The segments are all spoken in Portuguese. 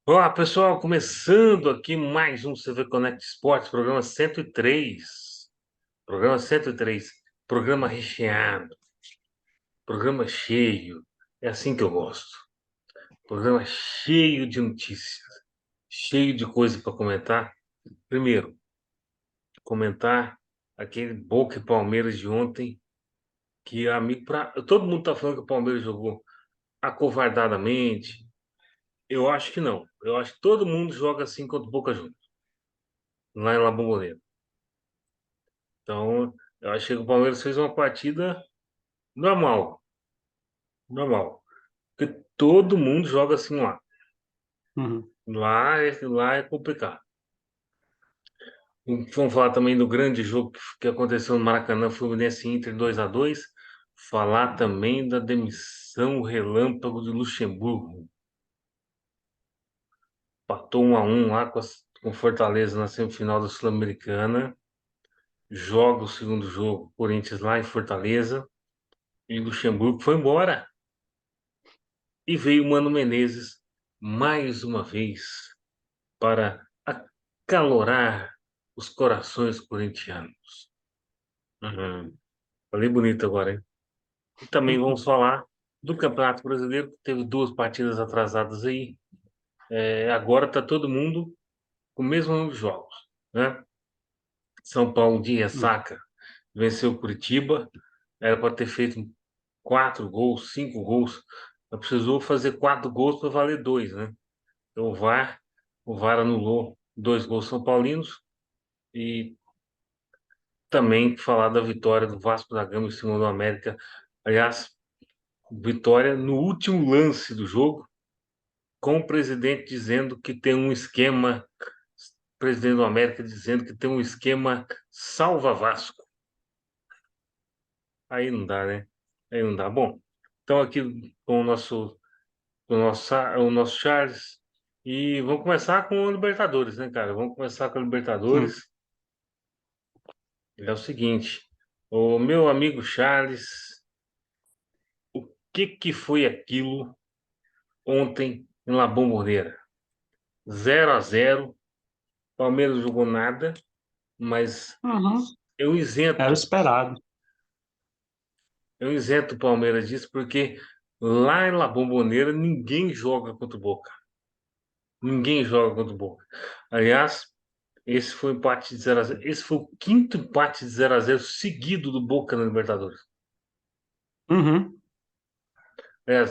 Olá, pessoal, começando aqui mais um CV Connect Esportes, programa 103. Programa 103, programa recheado, programa cheio. É assim que eu gosto. Programa cheio de notícias, cheio de coisa para comentar. Primeiro, comentar aquele Boca e Palmeiras de ontem, que amigo pra... todo mundo tá falando que o Palmeiras jogou acovardadamente. Eu acho que não. Eu acho que todo mundo joga assim contra o Boca Juniors, lá em La Bombonera. Então, eu achei que o Palmeiras fez uma partida normal, normal. Porque todo mundo joga assim lá. Uhum. Lá é complicado. E vamos falar também do grande jogo que aconteceu no Maracanã, Fluminense e Inter 2-2. Falar também da demissão relâmpago de Luxemburgo. Empatou 1-1 lá com Fortaleza na semifinal da Sul-Americana. Joga o segundo jogo, Corinthians lá em Fortaleza. E Luxemburgo foi embora. E veio Mano Menezes mais uma vez para acalorar os corações corintianos. Uhum. Falei bonito agora, hein? E também vamos falar do Campeonato Brasileiro, que teve duas partidas atrasadas aí. Agora está todo mundo com o mesmo número de jogos, né? São Paulo de Uhum. ressaca venceu o Curitiba, era para ter feito 4 gols, 5 gols, mas precisou fazer 4 gols para valer dois, né? Então, o VAR anulou 2 gols são paulinos e também falar da vitória do Vasco da Gama em cima do América. Aliás, vitória no último lance do jogo, com o presidente dizendo que tem um esquema, presidente do América dizendo que tem um esquema salva Vasco. Aí não dá, né? Aí não dá. Bom, então aqui com o nosso Charles e vamos começar com o Libertadores, né, cara? Vamos começar com a Sim. Libertadores. É o seguinte, o meu amigo Charles, o que foi aquilo ontem em La Bombonera? 0-0, Palmeiras não jogou nada, mas Uhum. eu Era isento, esperado. eu isento o Palmeiras disso porque lá em La Bombonera ninguém joga contra o Boca. Ninguém joga contra o Boca. Aliás, esse foi o empate de 0-0. Esse foi o quinto empate de 0-0 seguido do Boca na Libertadores. Uhum. É,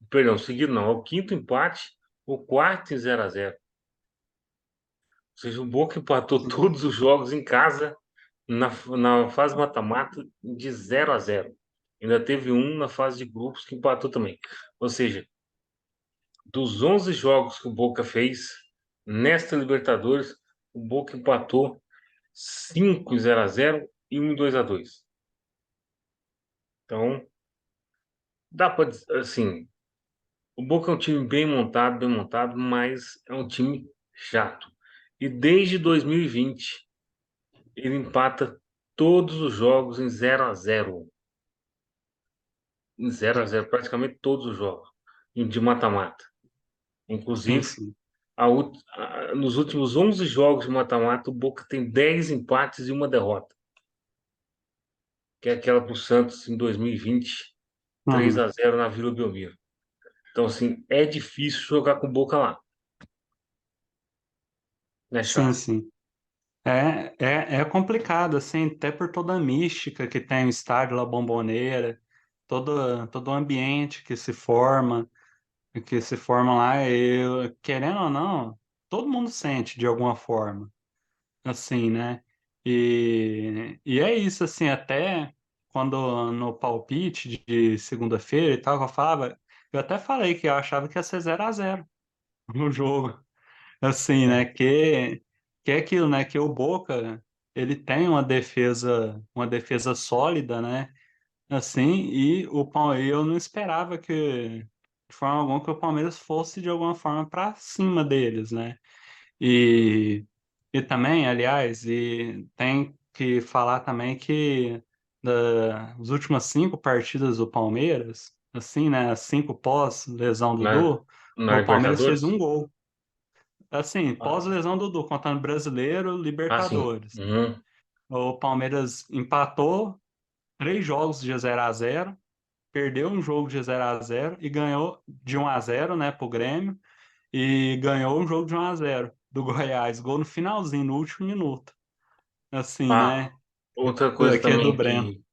perdão, seguido não, é o quinto empate, o quarto em 0-0. Ou seja, o Boca empatou Sim. todos os jogos em casa na fase mata-mata de 0-0. Ainda teve um na fase de grupos que empatou também. Ou seja, dos 11 jogos que o Boca fez nesta Libertadores, o Boca empatou 5 em 0-0 e um em 2-2. Então, dá para assim, o Boca é um time bem montado, mas é um time chato. E desde 2020 ele empata todos os jogos em 0-0, em 0-0, praticamente todos os jogos de mata-mata. Sim, Inclusive, sim. nos últimos 11 jogos de mata-mata, o Boca tem 10 empates e uma derrota, que é aquela para o Santos em 2020, Uhum. 3-0 na Vila Belmiro. Então, assim, é difícil jogar com o Boca lá, né, Sim, Charles? sim. É complicado, assim, até por toda a mística que tem o estádio La Bombonera, todo o ambiente que se forma lá, querendo ou não, todo mundo sente de alguma forma. Assim, né? E é isso, assim, até quando no palpite de segunda-feira e tal, que eu até falei que eu achava que ia ser 0-0 no jogo, assim, né? É. Que é aquilo, né? Que o Boca, ele tem uma defesa sólida, né? Assim, e eu não esperava que, de forma alguma, que o Palmeiras fosse de alguma forma para cima deles, né? E, e também, aliás, e tem que falar também que das últimas 5 partidas do Palmeiras, assim, né, as 5 pós-lesão do Na, Dudu, na o Palmeiras fez Libertadores? um gol. assim, Ah, pós-lesão do Dudu, contando Brasileiro, sim. Libertadores. Uhum. O Palmeiras empatou 3 jogos de 0-0, perdeu um jogo de 0-0 e ganhou de 1-0, né, pro Grêmio, e ganhou um jogo de 1-0 do Goiás, gol no finalzinho, no último minuto. Assim, Ah, né? outra coisa Aqui é do também Breno. que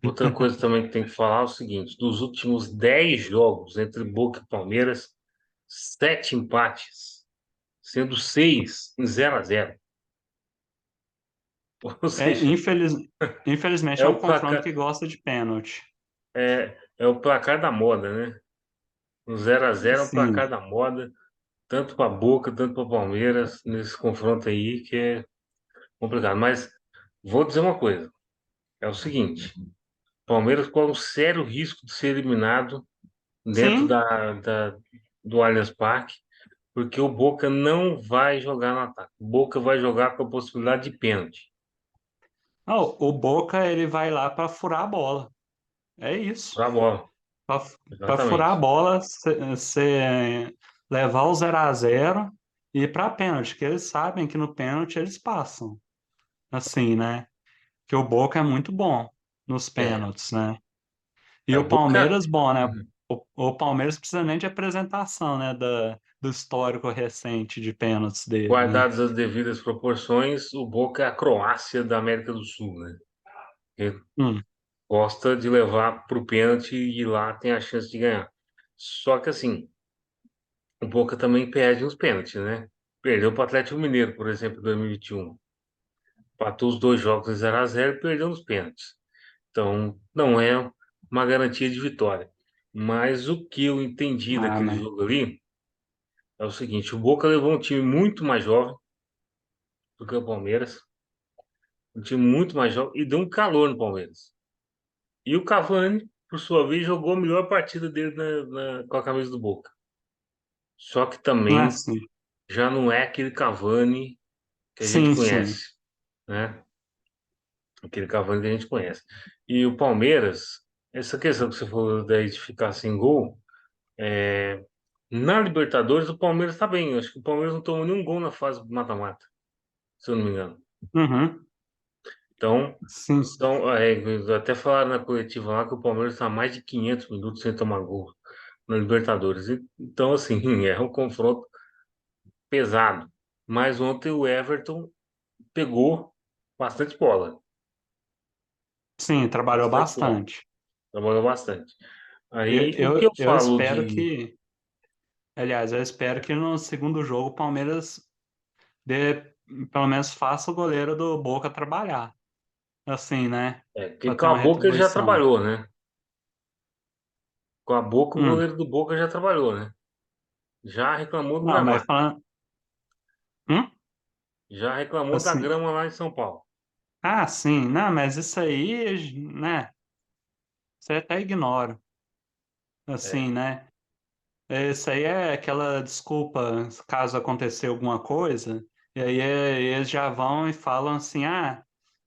outra coisa também que tem que falar é o seguinte: dos últimos 10 jogos entre Boca e Palmeiras, 7 empates, sendo 6 em 0-0. Ou É, seja, infelizmente é é um o confronto placar, que gosta de pênalti. é o placar da moda, né? O 0-0 é o Sim, placar da moda, tanto para Boca, tanto para Palmeiras, nesse confronto aí, que é complicado. Mas vou dizer uma coisa: é o seguinte, Palmeiras corre um sério risco de ser eliminado dentro sim. do Allianz Parque, porque o Boca não vai jogar no ataque. O Boca vai jogar com a possibilidade de pênalti. Ah, o Boca ele vai lá para furar a bola. É isso. Pra bola. Para furar a Exatamente. bola, levar o 0-0 e ir para pênalti, que eles sabem que no pênalti eles passam. Assim, né? Que o Boca é muito bom nos É, pênaltis, né? E é o o Boca. Palmeiras, bom, né? Uhum. O Palmeiras precisa nem de apresentação, né? Do histórico recente de pênaltis dele, né? Guardadas as devidas proporções, o Boca é a Croácia da América do Sul, né? Ele Hum, gosta de levar para o pênalti e lá tem a chance de ganhar. Só que assim, o Boca também perde uns pênaltis, né? Perdeu para o Atlético Mineiro, por exemplo, em 2021. Empatou os dois jogos em 0-0 e perdeu nos pênaltis. Então, não é uma garantia de vitória. Mas o que eu entendi ah, daquele mas, jogo ali é o seguinte: o Boca levou um time muito mais jovem do que o Palmeiras, um time muito mais jovem, e deu um calor no Palmeiras. E o Cavani, por sua vez, jogou a melhor partida dele com a camisa do Boca. Só que não é também assim. já não é aquele Cavani que a gente Sim, sim. conhece, né? Aquele Cavani que a gente conhece. E o Palmeiras, essa questão que você falou daí de ficar sem gol, na Libertadores o Palmeiras está bem. Eu acho que o Palmeiras não tomou nenhum gol na fase mata-mata, se eu não me engano. Uhum, Então, sim, até falaram na coletiva lá que o Palmeiras está mais de 500 minutos sem tomar gol na Libertadores. Então, assim, é um confronto pesado. Mas ontem o Everton pegou bastante bola. sim, trabalhou Bastante bola. bastante. Trabalhou bastante. Eu, Aí, o que eu eu, eu falo espero de. que, aliás, eu espero que no segundo jogo o Palmeiras dê, pelo menos faça o goleiro do Boca trabalhar. Assim, né? Porque Para ter com a uma Boca ele já retribuição. trabalhou, né? Com a Boca o Hum, goleiro do Boca já trabalhou, né? Já reclamou do não, mas gramado. falando. Hum? Já reclamou da Assim. grama lá em São Paulo. Ah, sim, não, mas isso aí, né? Você até ignora. É, Assim, né? Isso aí é aquela desculpa caso acontecer alguma coisa, e aí eles já vão e falam assim: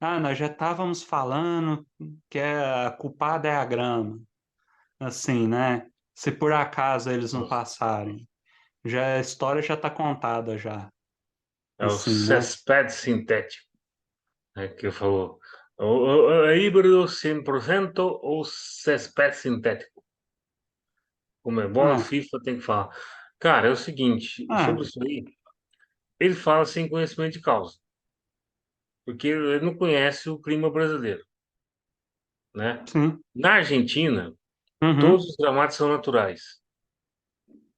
nós já estávamos falando que a culpada é a grama. Assim, né? Se por acaso eles não passarem, já a história já está contada já. é o Assim, né? césped sintético, né, que falou. O híbrido 100% ou césped sintético? Como é bola, Ah, FIFA tem que falar. Cara, é o seguinte, ah, sobre isso aí, ele fala sem conhecimento de causa, porque ele não conhece o clima brasileiro, né? sim. Na Argentina, todos Uhum, os gramados são naturais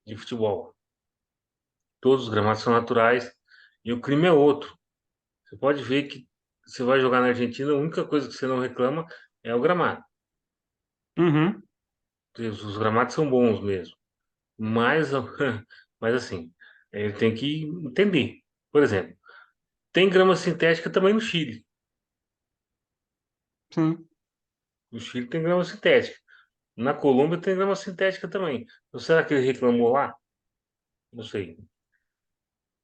de futebol. Todos os gramados são naturais e o clima é outro. Você pode ver que você vai jogar na Argentina, a única coisa que você não reclama é o gramado. uhum, Os gramados são bons mesmo. Mas, mas assim, ele tem que entender. Por exemplo, tem grama sintética também no Chile. sim. No Chile tem grama sintética. Na Colômbia tem grama sintética também. Então, será que ele reclamou lá? Não sei.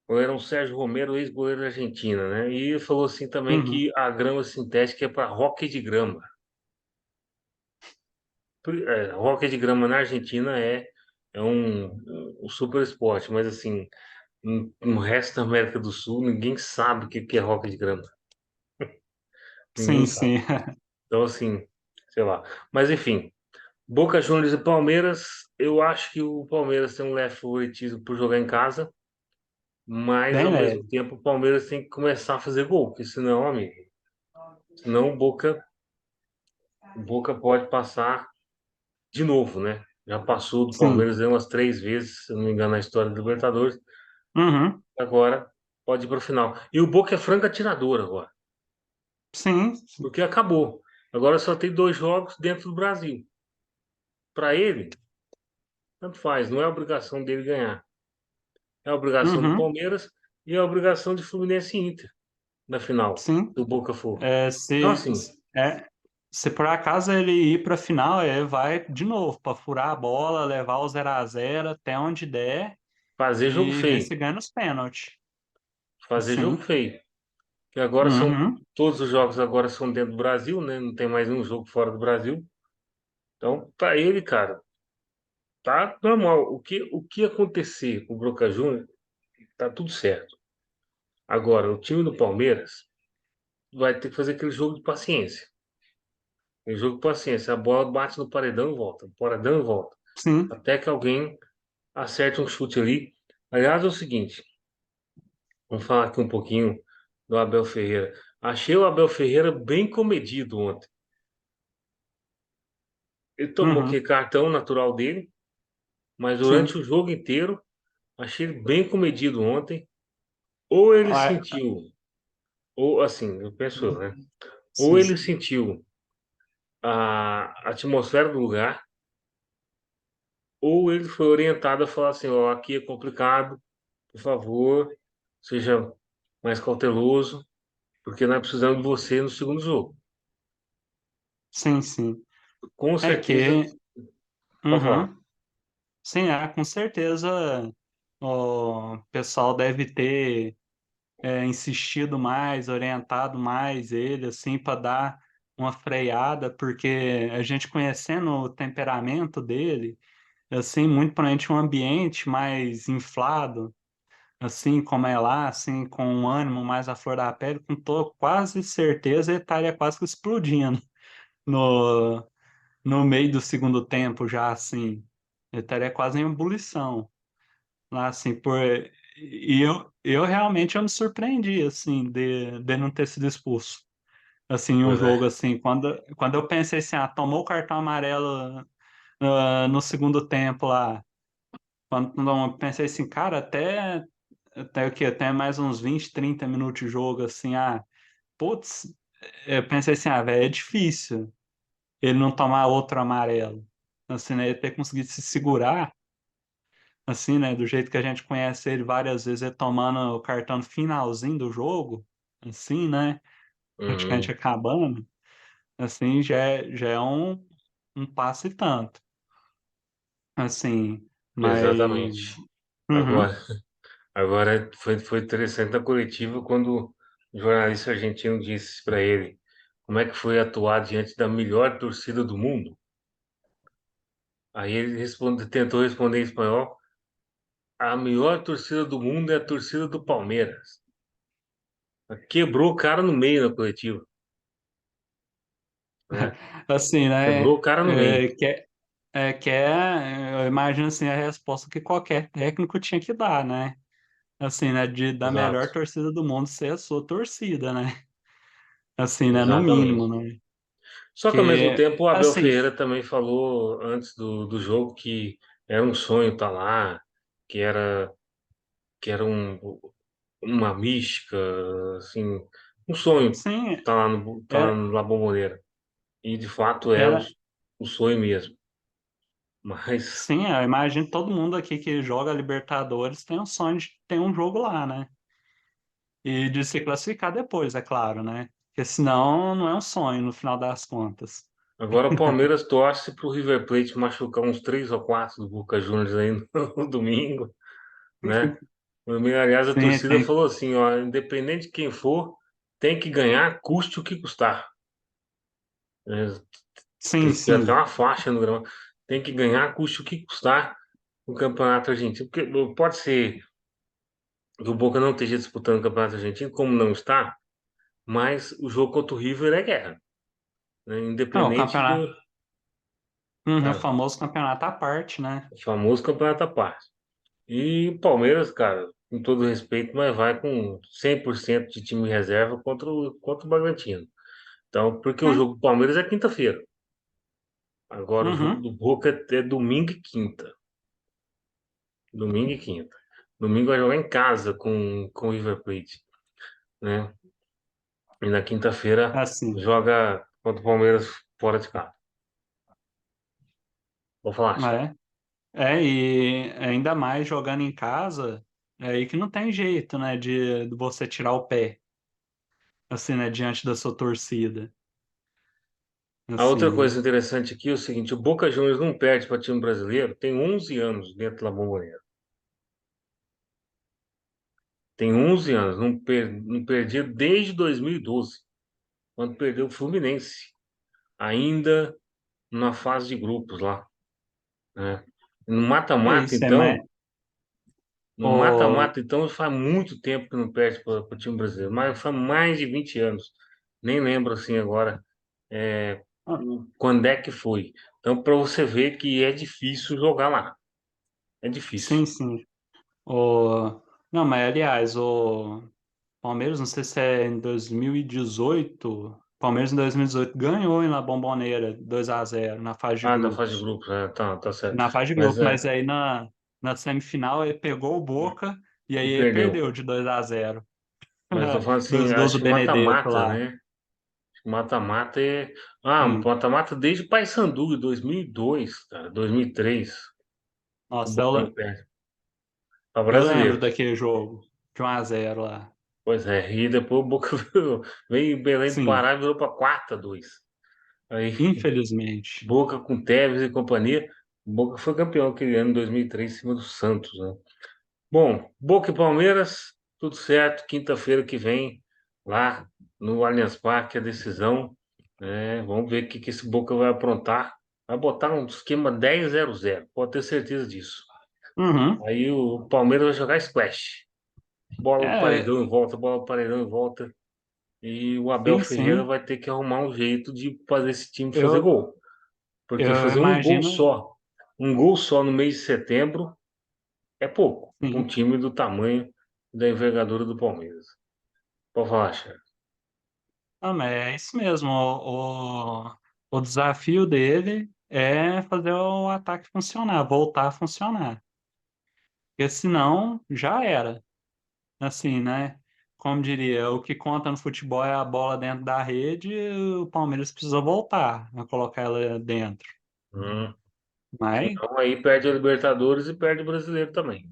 Ou era um Sérgio Romero, ex-goleiro da Argentina, né? E ele falou assim também Uhum, que a grama sintética é para hóquei de grama. Hóquei de grama na Argentina é um super esporte, mas assim, No resto da América do Sul, ninguém sabe o que que é hockey de grama. Ninguém Sim, sabe. sim. Então, assim, sei lá. Mas, enfim, Boca Juniors e Palmeiras, eu acho que o Palmeiras tem um leve favoritismo por jogar em casa, mas, ao Bem mesmo leve. tempo, o Palmeiras tem que começar a fazer gol, porque senão, amigo, senão o Boca pode passar de novo, né? Já passou do Sim. Palmeiras aí umas 3 vezes, se eu não me engano, na história do Libertadores. Uhum. Agora pode ir para o final. E o Boca é franco atirador agora, Sim. porque acabou. Agora só tem 2 jogos dentro do Brasil. Para ele, tanto faz, não é obrigação dele ganhar. É obrigação do Uhum. Palmeiras e é obrigação de Fluminense e Inter na final Sim. do Boca for. É, Então, assim, se por acaso ele ir para a final, vai de novo para furar a bola, levar o 0-0 até onde der fazer jogo e ver se feio. ganha nos pênaltis. Fazer jogo Sim. feio. Que agora são. Uhum. Todos os jogos agora são dentro do Brasil, né? Não tem mais um jogo fora do Brasil. Então, para ele, cara, tá normal. O que acontecer com o Boca Juniors, tá tudo certo. Agora, o time do Palmeiras vai ter que fazer aquele jogo de paciência. Aquele jogo de paciência. A bola bate no paredão e volta. No paredão e volta. Sim. Até que alguém acerte um chute ali. Aliás, é o seguinte, vamos falar aqui um pouquinho do Abel Ferreira. Achei o Abel Ferreira bem comedido ontem. Ele tomou Uhum. aquele cartão natural dele, mas durante Sim. o jogo inteiro, achei ele bem comedido ontem. Ou ele Ah, sentiu, ou assim, eu penso eu, né? Ou sim. ele sentiu a atmosfera do lugar, ou ele foi orientado a falar assim, ó, aqui é complicado, por favor, seja mais cauteloso, porque nós precisamos de você no segundo jogo. Sim, sim. Com É certeza, que. pode falar. Uhum. Sim, com certeza o pessoal deve ter insistido mais, orientado mais ele, assim, para dar uma freada, porque a gente conhecendo o temperamento dele, assim, muito provavelmente um ambiente mais inflado, assim como é lá, assim, com um ânimo mais à flor da pele, com quase certeza ele estaria quase que explodindo no, no meio do segundo tempo já, assim. Ele estaria quase em ebulição. Lá, assim, eu realmente eu me surpreendi, assim, de não ter sido expulso. Assim, em um Pois é. jogo, assim, quando eu pensei assim, tomou o cartão amarelo no segundo tempo lá, quando eu pensei assim, cara, até o quê? Até mais uns 20 30 minutos de jogo, assim, putz, eu pensei assim, velho, é difícil ele não tomar outro amarelo. Assim, né, ele ter conseguido se segurar, assim, né? Do jeito que a gente conhece ele várias vezes, ele tomando o cartão no finalzinho do jogo, assim, né? Praticamente Uhum, acabando, assim, já é um passo e tanto, assim, exatamente. mas. Agora, Uhum. agora foi interessante a coletiva quando o jornalista argentino disse para ele como é que foi atuar diante da melhor torcida do mundo. Aí ele tentou responder em espanhol: a melhor torcida do mundo é a torcida do Palmeiras. Quebrou o cara no meio na coletiva, né? Assim, Quebrou né? o cara no meio. Eu imagino assim, a resposta que qualquer técnico tinha que dar, né? Assim, né? Da Exato, melhor torcida do mundo ser a sua torcida, né? Assim, né? No mínimo, exatamente. né? Só que ao mesmo Que, tempo o Abel assim, Ferreira também falou antes do jogo que era um sonho estar lá, que era que era uma mística, assim, um sonho sim, tá lá era, na Bombonera. E de fato é o, era, o sonho mesmo. Mas sim, eu imagino todo mundo aqui que joga Libertadores tem um sonho de ter um jogo lá, né? E de se classificar depois, é claro, né? Porque senão não é um sonho no final das contas. agora o Palmeiras torce para o River Plate machucar uns 3 ou 4 do Boca Juniors aí no, no domingo, né? Aliás, a Sim, torcida tem, falou assim, ó, independente de quem for, tem que ganhar, custe o que custar. É, sim, tem até sim. uma faixa no gramado. Tem que ganhar, custe o que custar no Campeonato Argentino. Porque pode ser. que o Boca não esteja disputando o Campeonato Argentino, como não está, mas o jogo contra o River é guerra, né? Não, o Independente campeonato, do o famoso campeonato à parte, né? famoso campeonato à parte. E o Palmeiras, cara, com todo respeito, mas vai com 100% de time reserva contra o Bragantino. Então, porque o É. jogo do Palmeiras é quinta-feira. Agora o jogo Uhum. do Boca é domingo e quinta. Domingo e quinta. Domingo vai jogar em casa com o River Plate, né? E na quinta-feira Assim, joga contra o Palmeiras fora de casa. Vou falar, chefe. é. E ainda mais jogando em casa, é aí que não tem jeito, né, de você tirar o pé, assim, né, diante da sua torcida, A outra assim. coisa interessante aqui é o seguinte: o Boca Juniors não perde para time brasileiro tem 11 anos dentro da Bombonera. Tem 11 anos, não perdia desde 2012, quando perdeu o Fluminense, ainda na fase de grupos lá, né? No É mata-mata, isso, é, mas, então, no o, mata-mata, então, faz muito tempo que não perde para o time brasileiro, mas faz mais de 20 anos. Nem lembro assim agora quando é que foi. Então, para você ver que é difícil jogar lá. É difícil. sim, sim. Não, mas aliás, o Palmeiras, não sei se é em 2018, Palmeiras em 2018 ganhou em La Bombonera 2-0 na fase de Ah, da fase de grupos. grupos, tá certo. Na fase de Mas, grupos, mas aí na semifinal ele pegou o Boca e aí e ele perdeu. perdeu de 2-0. Mas tô falando assim, Dois gols acho do que Benedetto mata-mata, lá. né? Mata-mata é. Ah, Sim. mata-mata desde o Paysandu, em 2002, cara, 2003. O Nossa, Boca não perde. Para eu lembro brasileiros. daquele jogo de 1-0 lá. Pois é, e depois o Boca veio em Belém do Sim, Pará e virou para 4-2. Aí, infelizmente. Boca com Tevez e companhia. O Boca foi campeão aquele ano, em 2003, em cima do Santos, né? Bom, Boca e Palmeiras, tudo certo. Quinta-feira que vem, lá no Allianz Parque, a decisão. Né? Vamos ver o que esse Boca vai aprontar. Vai botar um esquema 10-0-0, pode ter certeza disso. Uhum. Aí o Palmeiras vai jogar splash. Bola no É, paredão em volta, bola no paredão em volta. E o Abel sim, Ferreira sim. vai ter que arrumar um jeito de fazer esse time fazer Eu, gol. Porque eu fazer imagino, um gol só no mês de setembro é pouco para um sim. time do tamanho da envergadura do Palmeiras. Pode falar, chefe. Ah, mas é isso mesmo. O desafio dele é fazer o ataque funcionar, voltar a funcionar. Porque senão já era. Assim, né? Como diria, o que conta no futebol é a bola dentro da rede, e o Palmeiras precisa voltar a colocar ela dentro. Hum. Mas Então aí perde a Libertadores e perde o Brasileiro também.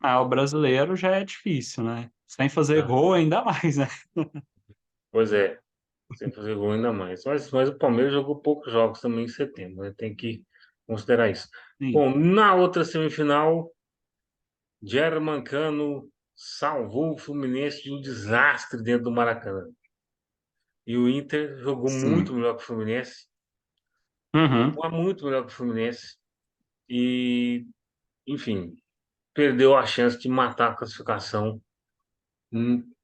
o brasileiro já é difícil, né? Sem fazer Tá? gol ainda mais, né? Pois é, sem fazer gol ainda mais. Mas o Palmeiras jogou poucos jogos também em setembro, né? Tem que considerar isso. Sim, Bom, na outra semifinal, Germancano salvou o Fluminense de um desastre dentro do Maracanã. E o Inter jogou muito sim. melhor que o Fluminense, Uhum. muito melhor que o Fluminense. E, enfim, perdeu a chance de matar a classificação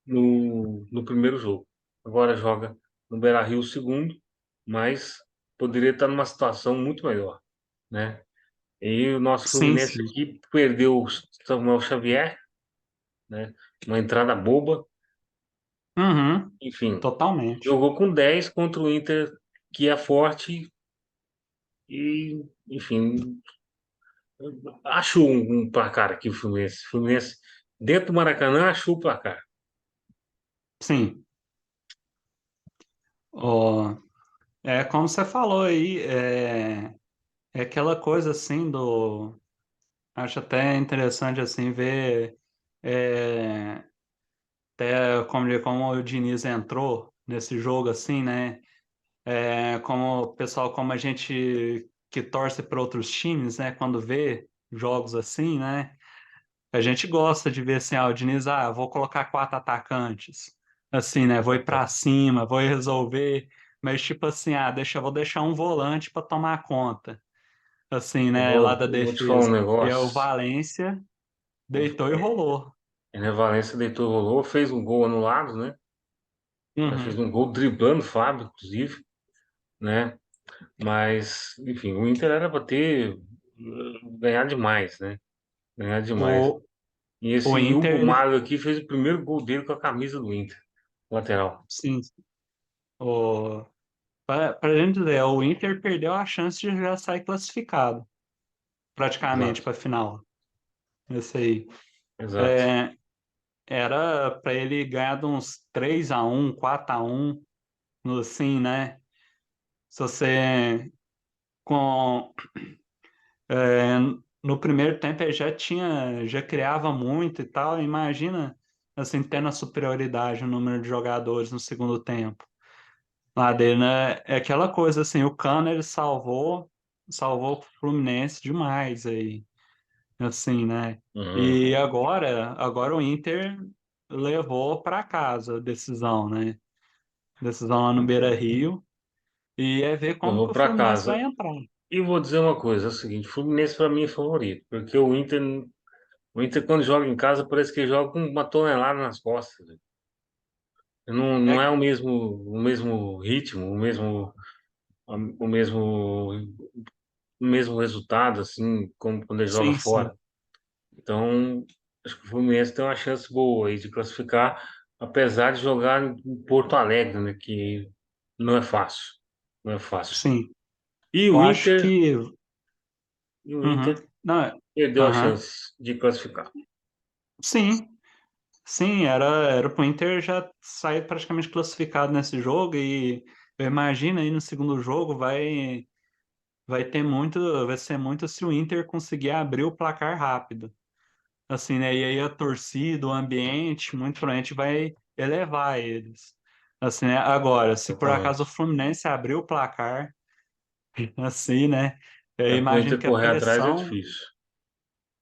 no primeiro jogo. Agora joga no Beira-Rio o segundo, mas poderia estar numa situação muito melhor, né? E o nosso Sim, Fluminense sim. aqui perdeu o Samuel Xavier, né? Uma entrada boba. Uhum. Enfim, Totalmente. jogou com 10 contra o Inter, que é forte e, enfim, achou um placar aqui o Fluminense. O Fluminense, dentro do Maracanã, achou o placar. Sim. Ó, é como você falou aí, é aquela coisa assim do. Acho até interessante assim ver é, até como o Diniz entrou nesse jogo assim, né? Como o pessoal, como a gente que torce para outros times, né? Quando vê jogos assim, né? A gente gosta de ver assim, o Diniz, vou colocar quatro atacantes, assim, né? Vou ir para cima, vou resolver, mas tipo assim, vou deixar um volante para tomar conta, assim, né? Lá da Eu vou te falar um defesa. E aí o negócio. Valência deitou e rolou. Ené Valencia deitou e rolou, fez um gol anulado, né? Fez Uhum. um gol driblando o Fábio, inclusive, né? Mas, enfim, o Inter era para ter ganhar demais, né? Ganhar demais. O, E o esse Inter, Hugo ele, Mário aqui fez o primeiro gol dele com a camisa do Inter, lateral. sim, o, para a gente dizer, o Inter perdeu a chance de já sair classificado, praticamente, Exato, para a final. Esse aí. exato. É, era para ele ganhar de uns 3-1, 4-1, assim, né? Se você com é, no primeiro tempo ele já criava muito e tal. Imagina assim tendo a superioridade no número de jogadores no segundo tempo. Lá dele, né? É aquela coisa assim, o Cano ele salvou o Fluminense demais aí, assim, né? Uhum. E agora o Inter levou para casa a decisão, né? Decisão lá no Beira-Rio. E é ver Eu como que vou o para Fluminense vai casa. entrar. E vou dizer uma coisa, é o seguinte, o Fluminense para mim é favorito, porque o Inter quando joga em casa parece que joga com uma tonelada nas costas, velho. Não É, é o mesmo ritmo, o mesmo resultado, assim, como quando ele joga sim, sim, fora. Então, acho que o Fluminense tem uma chance boa aí de classificar, apesar de jogar em Porto Alegre, né, que não é fácil, não é fácil. sim. E Eu o acho Inter, que. e o Uhum. Inter Não, perdeu a aham. chance de classificar. Sim, sim, era pro Inter já sair praticamente classificado nesse jogo e eu imagino aí no segundo jogo vai ser muito se o Inter conseguir abrir o placar rápido. Assim, né? E aí a torcida, o ambiente, muito provavelmente vai elevar eles. Assim, né? Agora, se por acaso o Exatamente. Fluminense abrir o placar, assim, né? Eu É pro imagino Inter que correr atrás é difícil.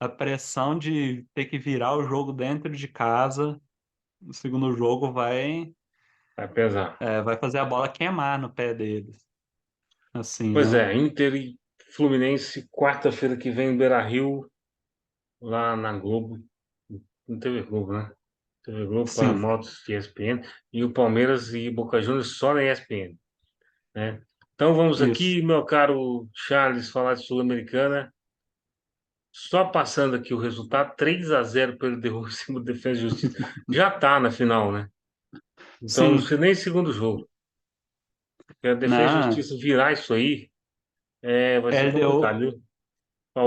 a pressão de ter que virar o jogo dentro de casa, no segundo jogo Vai pesar. vai fazer a bola queimar no pé deles. Assim, Pois né? é, Inter e Fluminense, quarta-feira que vem em Beira-Rio, lá na Globo. Não teve Globo, né? TV Globo, Sim, Paramount, ESPN, e o Palmeiras e Boca Juniors só na ESPN, né? Então vamos isso. aqui, meu caro Charles, falar de Sul-Americana. Só passando aqui o resultado, 3-0 pelo derrubou em cima do Defesa e Justiça. Já tá na final, né? Então não Sim, sei nem segundo jogo. Porque a Defesa e não, Justiça virar isso aí vai ser complicado, LDU viu?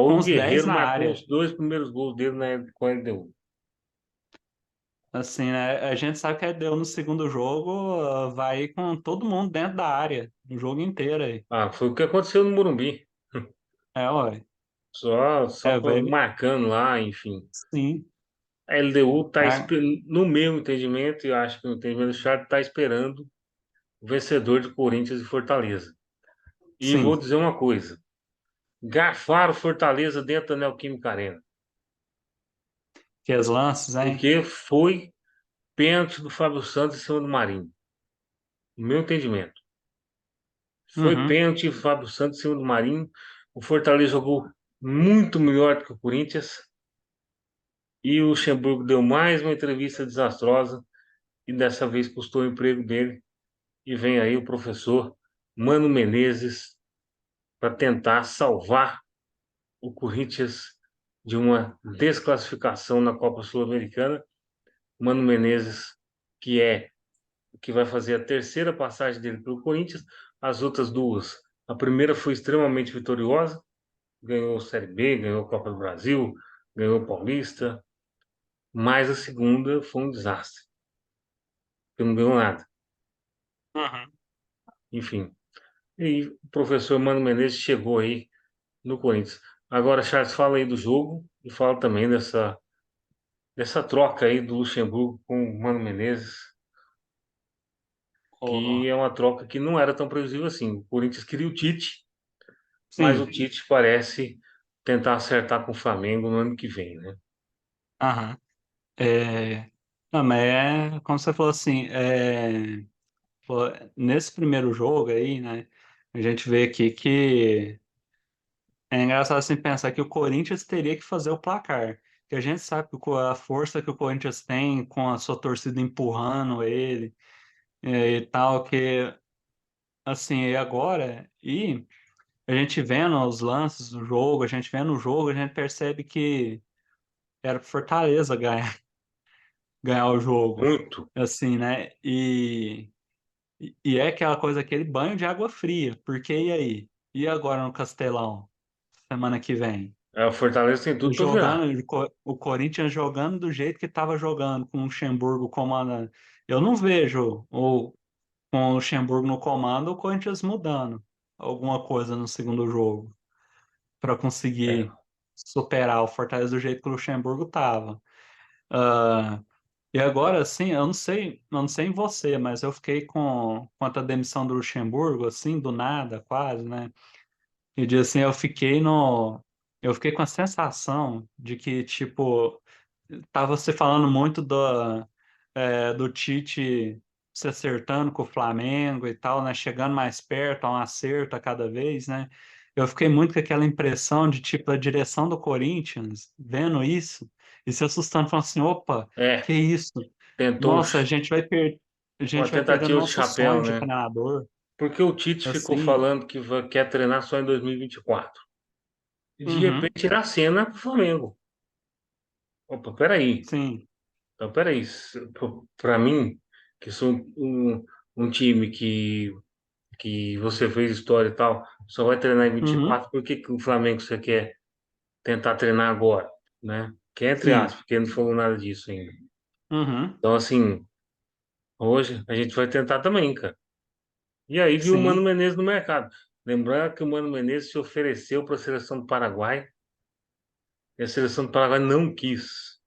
com O os 10 Guerreiro na marcou área. os dois primeiros gols dele com a LDU. Assim, né? A gente sabe que a LDU no segundo jogo vai com todo mundo dentro da área, o jogo inteiro aí. Ah, foi o que aconteceu no Morumbi. É, ué. Só Vai, marcando lá, enfim. sim. A LDU está, Ah, no meu entendimento, e eu acho que no entendimento do Charles, está esperando o vencedor de Corinthians e Fortaleza. E vou sim. dizer uma coisa: garfaram Fortaleza dentro da Neoquímica Arena, Que os lances, hein? porque foi pênalti do Fábio Santos em cima do Marinho. No meu entendimento. Foi Uhum. pênalti do Fábio Santos em cima do Marinho. O Fortaleza jogou muito melhor do que o Corinthians. E o Luxemburgo deu mais uma entrevista desastrosa e dessa vez custou o emprego dele. E vem aí o professor Mano Menezes para tentar salvar o Corinthians de uma desclassificação na Copa Sul-Americana. Mano Menezes, que vai fazer a terceira passagem dele pelo Corinthians, as outras duas. A primeira foi extremamente vitoriosa, ganhou Série B, ganhou Copa do Brasil, ganhou Paulista, mas a segunda foi um desastre, porque não ganhou nada. Uhum. Enfim, e o professor Mano Menezes chegou aí no Corinthians. Agora, Charles, fala aí do jogo e fala também dessa troca aí do Luxemburgo com o Mano Menezes, Ó, que é uma troca que não era tão previsível assim. O Corinthians queria o Tite, mas o sim. Tite parece tentar acertar com o Flamengo no ano que vem, né? Aham. Não, mas como você falou assim, pô, nesse primeiro jogo aí, né? A gente vê aqui que é engraçado assim pensar que o Corinthians teria que fazer o placar. que a gente sabe que a força que o Corinthians tem com a sua torcida empurrando ele e tal, que assim, e agora, e a gente vendo os lances do jogo, a gente vendo o jogo, a gente percebe que era pro Fortaleza ganhar o jogo, Muito. assim, né? E é aquela coisa, aquele banho de água fria, porque e aí? E agora no Castelão, semana que vem? É, o Fortaleza tem tudo para virar. Jogando, o Corinthians jogando do jeito que estava jogando, com o Luxemburgo comandando. Eu não vejo com o Luxemburgo no comando o Corinthians mudando alguma coisa no segundo jogo para É. conseguir superar o Fortaleza do jeito que o Luxemburgo estava. E agora, assim, eu não sei em você, mas eu fiquei quanto à demissão do Luxemburgo, assim, do nada, quase, né? E diz assim, eu fiquei com a sensação de que, tipo, tava se falando muito do Tite se acertando com o Flamengo e tal, né? Chegando mais perto, a um acerto a cada vez, né? Eu fiquei muito com aquela impressão de, tipo, a direção do Corinthians, vendo isso, e se assustando, falando assim, opa, É, que isso? tentou Nossa, a uma gente vai perder tentativa de nosso chapéu, sonho de né? treinador, Porque o Tite ficou assim. falando que quer treinar só em 2024. E de Uhum, repente tirar a cena pro Flamengo. Opa, peraí. sim. Então, peraí. Para mim, que sou um time que você fez história e tal, só vai treinar em Uhum, 24, por que que o Flamengo você quer tentar treinar agora? Né? Que é entre sim. aspas, porque ele não falou nada disso ainda. Uhum, Então, assim, hoje a gente vai tentar também, cara. E aí viu o Mano sim, Menezes no mercado. Lembrando que o Mano Menezes se ofereceu para a seleção do Paraguai e a seleção do Paraguai não quis.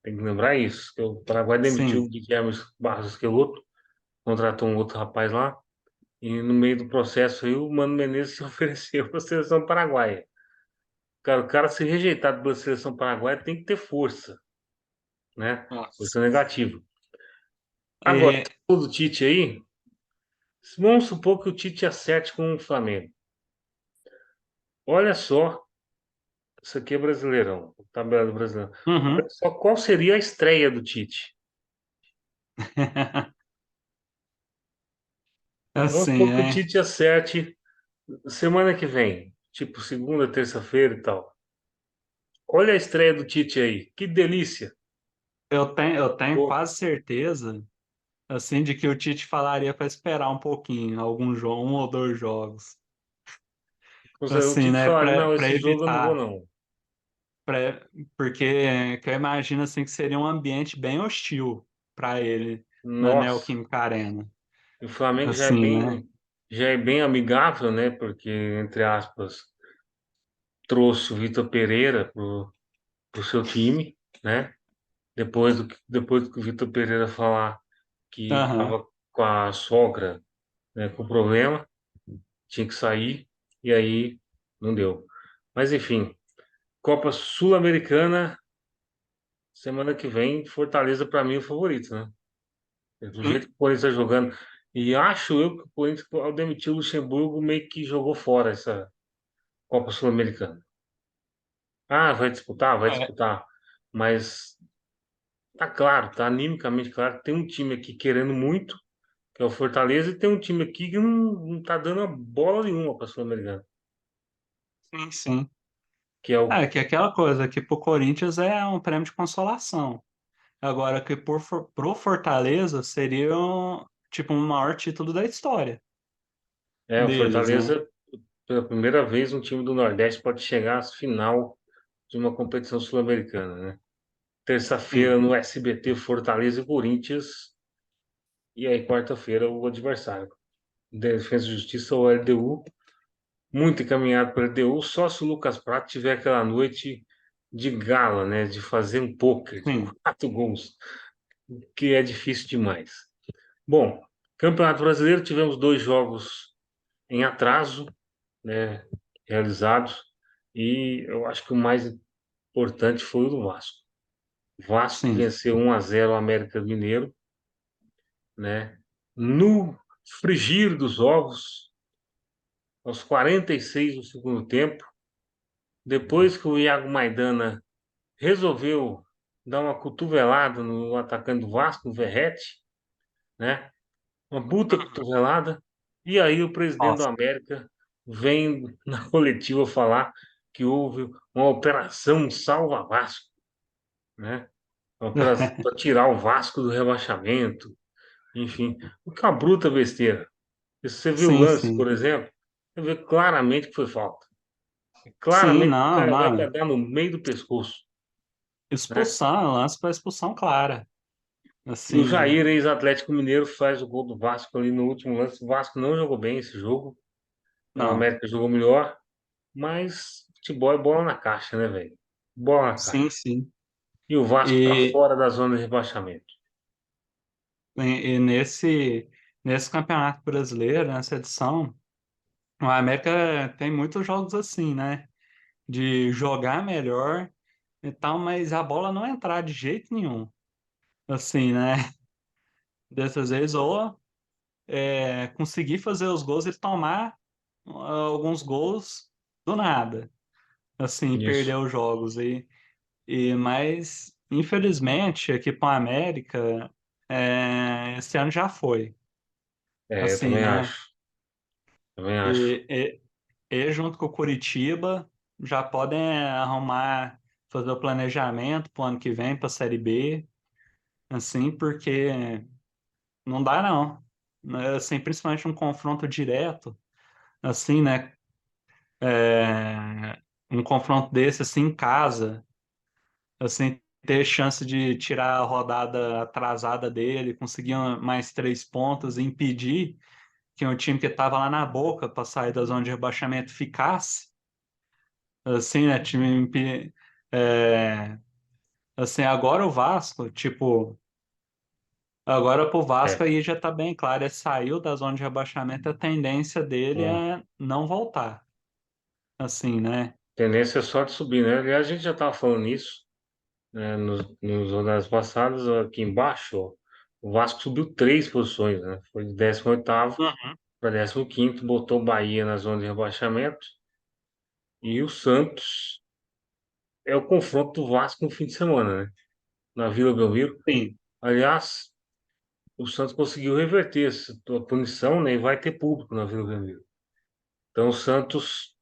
Tem que lembrar isso, que o Paraguai demitiu o sim. Guilherme Barros Esqueloto, contratou um outro rapaz lá, e no meio do processo aí o Mano Menezes se ofereceu para a seleção paraguaia. Cara, o cara ser rejeitado pela seleção paraguaia tem que ter força, né? Nossa. Força negativa. Agora, É, o do Tite aí, vamos supor que o Tite acerte com o Flamengo. Olha só, isso aqui é Brasileirão, tabela do Brasileirão. Olha uhum. só qual seria a estreia do Tite. Vamos Assim, supor que o é. Tite acerte semana que vem, tipo segunda, terça-feira e tal. Olha a estreia do Tite aí, que delícia. Eu tenho Pô, quase certeza, assim, de que o Tite falaria para esperar um pouquinho, algum jogo, um ou dois jogos. o Assim, Tite né, falaria, não, para esse jogo eu não vou evitar. não. Pra, porque que eu imagino, assim, que seria um ambiente bem hostil para ele na Nossa, Neoquímica Arena. o Flamengo Assim, né? já é bem amigável, né? Porque, entre aspas, trouxe o Vitor Pereira pro seu time, né? Depois do que o Vitor Pereira falar que Aham, estava com a sogra, né, com problema, tinha que sair, e aí não deu. Mas enfim, Copa Sul-Americana, semana que vem, Fortaleza para mim é o favorito, né? Do hum, jeito que o Corinthians está jogando. E acho eu que o Corinthians, ao demitir o Luxemburgo, meio que jogou fora essa Copa Sul-Americana. Ah, vai disputar? Vai é, disputar. Mas tá claro, tá animicamente claro que tem um time aqui querendo muito, que é o Fortaleza, e tem um time aqui que não tá dando a bola nenhuma para Sul-Americana, sim, sim. que é o É, que é aquela coisa que pro Corinthians é um prêmio de consolação. Agora que pro Fortaleza seria tipo um maior título da história o deles, né? Fortaleza, pela primeira vez, um time do Nordeste pode chegar à final de uma competição sul-americana, né? Terça-feira Sim, no SBT, Fortaleza e Corinthians, e aí quarta-feira o adversário. Defesa e Justiça, ou LDU, muito encaminhado para a LDU, só se o Lucas Prato tiver aquela noite de gala, né? De fazer um pôquer de sim, 4 gols, que é difícil demais. Bom, Campeonato Brasileiro, tivemos 2 jogos em atraso, né? Realizados, e eu acho que o mais importante foi o do Vasco. O Vasco sim, venceu 1-0 o América Mineiro, né? No frigir dos ovos, aos 46 do segundo tempo, depois que o Iago Maidana resolveu dar uma cotovelada no atacante do Vasco, no Verratti, né? Uma puta cotovelada. E aí o presidente do Nossa. América vem na coletiva falar que houve uma operação Salva Vasco, né? Uma operação para tirar o Vasco do rebaixamento, enfim, o que é uma bruta besteira. E se você viu o Sim, lance, sim. por exemplo, você vê claramente que foi falta. Sim, Claramente o não, cara vai não. pegar no meio do pescoço, né? Expulsão, lance para expulsão clara. E o Assim, Jair, ex-Atlético Mineiro, faz o gol do Vasco ali no último lance. O Vasco não jogou bem esse jogo. O não. América jogou melhor. Mas futebol é bola na caixa, né, velho? Bola na Sim, caixa. sim. E o Vasco tá E, fora da zona de rebaixamento. e nesse Campeonato Brasileiro, nessa edição, o América tem muitos jogos assim, né? De jogar melhor e tal, mas a bola não entrar de jeito nenhum. Assim, né? Dessas vezes, ou conseguir fazer os gols e tomar alguns gols do nada. Assim, Isso. perder os jogos. Mas, infelizmente, aqui para o América, esse ano já foi. É, eu Assim, também né? acho. Também acho. E, junto com o Curitiba, já podem arrumar, fazer o planejamento para o ano que vem, para a Série B, assim, porque não dá, não. Assim, principalmente um confronto direto, assim, né? Um confronto desse, assim, em casa, assim, ter chance de tirar a rodada atrasada dele, conseguir mais 3 pontos e impedir que um time que estava lá na boca para sair da zona de rebaixamento ficasse, assim, né? É, assim, agora o Vasco, tipo, agora pro Vasco É. aí já tá bem claro, saiu da zona de rebaixamento, a tendência dele Hum. é não voltar, assim, né? Tendência é só de subir, né? Aliás, a gente já estava falando nisso, né, nos rodadas passadas, ó, aqui embaixo, ó, o Vasco subiu 3 posições, né? Foi de 18º Uhum. para 15º, botou o Bahia na zona de rebaixamento. E o Santos é o confronto do Vasco no fim de semana, né? Na Vila Belmiro. Sim. Aliás, o Santos conseguiu reverter essa punição, né? E vai ter público na Vila Belmiro. Então, o Santos,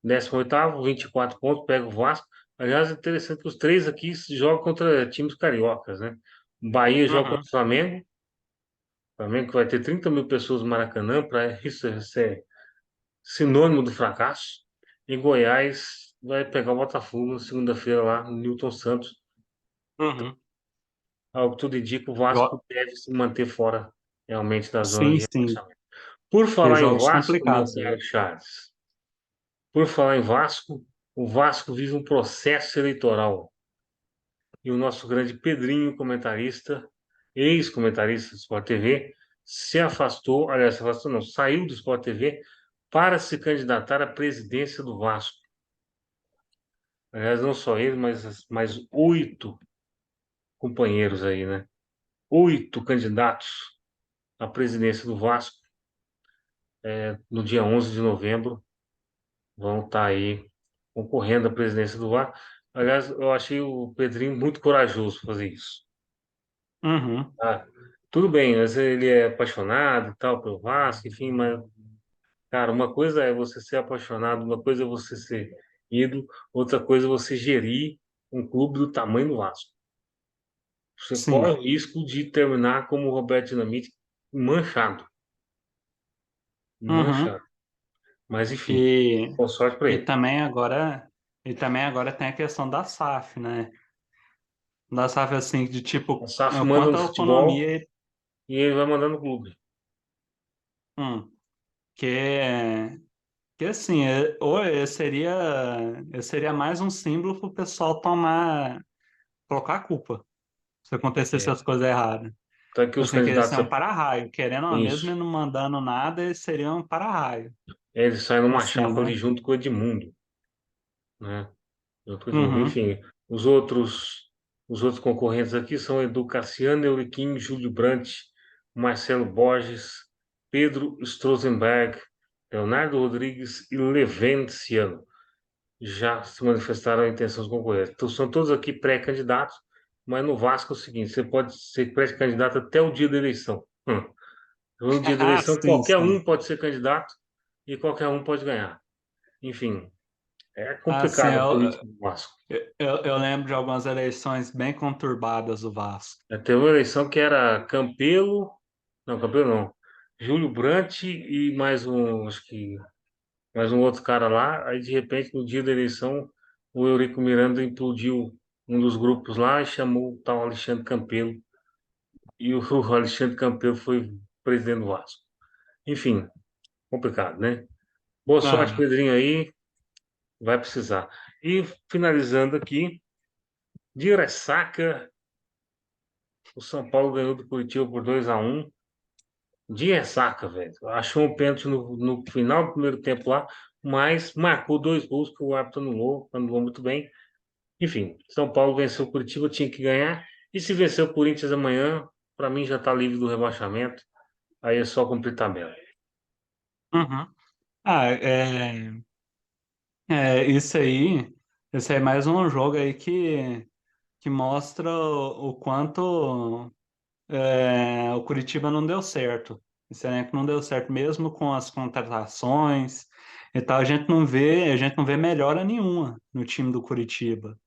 18º, 24 pontos, pega o Vasco. Aliás, é interessante que os três aqui se jogam contra times cariocas, né? O Bahia joga contra Uhum. o Flamengo. O Flamengo que vai ter 30 mil pessoas no Maracanã, para isso é sinônimo do fracasso. E Goiás vai pegar o Botafogo na segunda-feira lá no Newton Santos. Uhum. Ao que tudo indica, o Vasco Jo- deve se manter fora realmente da zona Sim, de sim. rebaixamento. Por E falar em jogos Vasco, meu complicados caro aí. Charles, por falar em Vasco, o Vasco vive um processo eleitoral. E o nosso grande Pedrinho, comentarista, ex-comentarista do Sport TV, se afastou, aliás, se afastou não, saiu do Sport TV para se candidatar à presidência do Vasco. Aliás, não só ele, mas mais 8 companheiros aí, né? 8 candidatos à presidência do Vasco no dia 11 de novembro. Vão estar aí concorrendo à presidência do Vasco. Aliás, eu achei o Pedrinho muito corajoso fazer isso. Uhum. Ah, tudo bem, mas ele é apaixonado e tal pelo Vasco, enfim, mas, cara, uma coisa é você ser apaixonado, uma coisa é você ser ídolo, outra coisa é você gerir um clube do tamanho do Vasco. Você corre Sim. o risco de terminar como o Roberto Dinamite, manchado, Uhum. manchado. Mas, enfim, E, boa sorte para e ele. também agora, e também agora tem a questão da SAF, né? Da SAF, assim, de O tipo, SAF manda no quanta futebol autonomia, e ele vai mandando no clube. hum, que, que assim, seria mais um símbolo para o pessoal colocar a culpa, se acontecesse É, as coisas erradas. então que os Assim, queria ser candidatos. um para-raio, querendo ou não, mesmo Isso. ele não mandando nada, ele seria um para-raio, Ele sai numa assim, chapa ali né? junto com o Edmundo, né? Junto com o Edmundo. Uhum, Enfim, os outros concorrentes aqui são Edu Cassiano, Euriquim, Júlio Brandt, Marcelo Borges, Pedro Strozenberg, Leonardo Rodrigues e Levenciano. já se manifestaram a intenção de concorrer. Então, são todos aqui pré-candidatos, mas no Vasco é o seguinte: você pode ser pré-candidato até o dia da eleição. No dia da Ah, eleição, sim, qualquer sim. um pode ser candidato e qualquer um pode ganhar. Enfim, é Ah, sim, complicado a política do Vasco. eu lembro de algumas eleições bem conturbadas do Vasco. Teve uma eleição que era Campelo, não, Campelo não, Júlio Brandt e mais um, acho que mais um outro cara lá. Aí, de repente, no dia da eleição, o Eurico Miranda implodiu um dos grupos lá e chamou o tal Alexandre Campelo. E o Alexandre Campelo foi presidente do Vasco. Enfim, complicado, né? Boa sorte, Ah, Pedrinho, aí. Vai precisar. E finalizando aqui, de ressaca, o São Paulo ganhou do Curitiba por 2-1. De ressaca, velho. Achou um pênalti no final do primeiro tempo lá, mas marcou dois gols que o árbitro anulou muito bem. Enfim, São Paulo venceu o Curitiba, tinha que ganhar. E se vencer o Corinthians amanhã, para mim já está livre do rebaixamento. Aí é só cumprir tabela. uhum. Ah, isso aí, esse aí é mais um jogo aí que mostra o quanto o Curitiba não deu certo. Esse elenco não deu certo, mesmo com as contratações e tal, a gente não vê melhora nenhuma no time do Curitiba.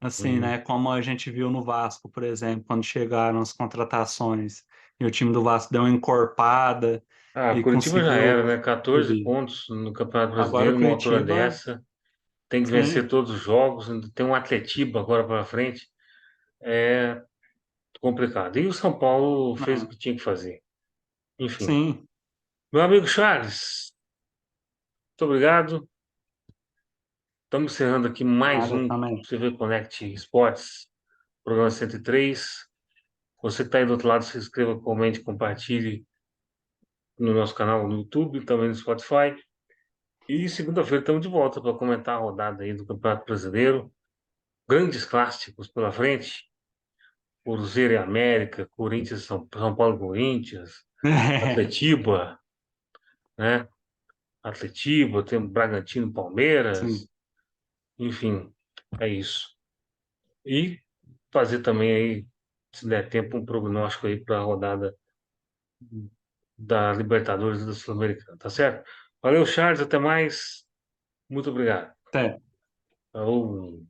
Assim, Hum. né? Como a gente viu no Vasco, por exemplo, quando chegaram as contratações e o time do Vasco deu uma encorpada Ah, e Curitiba já era, conseguiu né? 14 subir. pontos no Campeonato Agora o Brasileiro, numa altura Curitiba, dessa. Tem que vencer sim, todos os jogos. Ainda tem um Atletiba agora para frente. É complicado. E o São Paulo fez o não, que tinha que fazer. Enfim. sim, Meu amigo Charles, muito obrigado. Estamos encerrando aqui mais nada um também. CV Connect Esportes, programa 103. Você que está aí do outro lado, se inscreva, comente, compartilhe no nosso canal no YouTube, também no Spotify. E segunda-feira estamos de volta para comentar a rodada aí do Campeonato Brasileiro. Grandes clássicos pela frente. Cruzeiro e América, Corinthians, São Paulo e Corinthians, Atletiba, né? Atletiba, tem Bragantino, Sim, Palmeiras, enfim, é isso. E fazer também aí, se der tempo, um prognóstico aí para a rodada da Libertadores e da Sul-Americana, tá certo? Valeu, Charles, até mais. Muito obrigado. até. Falou.